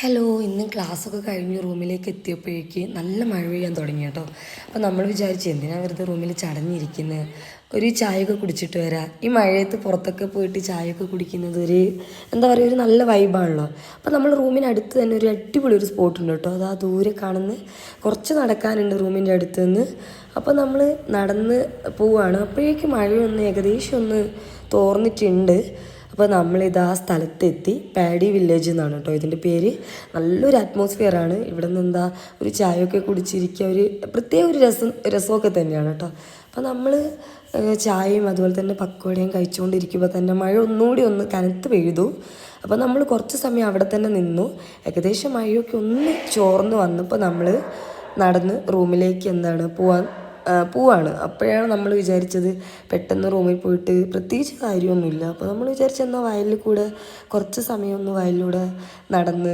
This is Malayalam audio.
ഹലോ, ഇന്ന് ക്ലാസ്സൊക്കെ കഴിഞ്ഞ് റൂമിലേക്ക് എത്തിയപ്പോഴേക്ക് നല്ല മഴ പെയ്യാൻ തുടങ്ങി കേട്ടോ. അപ്പോൾ നമ്മൾ വിചാരിച്ചു എന്തിനാ വെറുതെ റൂമിൽ ചടഞ്ഞിരിക്കുന്നത്, ഒരു ചായയൊക്കെ കുടിച്ചിട്ട് വരാം. ഈ മഴയത്ത് പുറത്തൊക്കെ പോയിട്ട് ചായയൊക്കെ കുടിക്കുന്നത് എന്താ പറയുക, ഒരു നല്ല വൈബാണല്ലോ. അപ്പോൾ നമ്മൾ റൂമിനടുത്ത് തന്നെ ഒരു അടിപൊളി ഒരു സ്പോട്ട് ഉണ്ട് കേട്ടോ. അത് ആ ദൂരെ കാണുന്ന കുറച്ച് നടക്കാനുണ്ട് റൂമിൻ്റെ അടുത്ത് നിന്ന്. അപ്പോൾ നമ്മൾ നടന്ന് പോവുകയാണ്. അപ്പോഴേക്ക് മഴയൊന്ന് ഏകദേശം ഒന്ന് തോർന്നിട്ടുണ്ട്. അപ്പോൾ നമ്മളിത് ആ സ്ഥലത്തെത്തി. പാഡി വില്ലേജ് എന്നാണ് കേട്ടോ ഇതിൻ്റെ പേര്. നല്ലൊരു അറ്റ്മോസ്ഫിയറാണ്. ഇവിടെ നിന്ന് എന്താ ഒരു ചായയൊക്കെ കുടിച്ചിരിക്കുക, ഒരു പ്രത്യേക ഒരു രസമൊക്കെ തന്നെയാണ് കേട്ടോ. അപ്പോൾ നമ്മൾ ചായയും അതുപോലെ തന്നെ പക്കോടയും കഴിച്ചുകൊണ്ടിരിക്കുമ്പോൾ തന്നെ മഴ ഒന്നുകൂടി ഒന്ന് കനത്ത് പെയ്തു. അപ്പോൾ നമ്മൾ കുറച്ച് സമയം അവിടെ തന്നെ നിന്നു. ഏകദേശം മഴയൊക്കെ ഒന്ന് ചോർന്ന് വന്നപ്പോൾ നമ്മൾ നടന്ന് റൂമിലേക്ക് പോവാണ്. അപ്പോഴാണ് നമ്മൾ വിചാരിച്ചത് പെട്ടെന്ന് റൂമിൽ പോയിട്ട് പ്രത്യേകിച്ച് കാര്യമൊന്നുമില്ല. അപ്പോൾ നമ്മൾ വിചാരിച്ചെന്നാൽ വയലിൽ കൂടെ കുറച്ച് സമയം ഒന്ന് വയലിലൂടെ നടന്ന്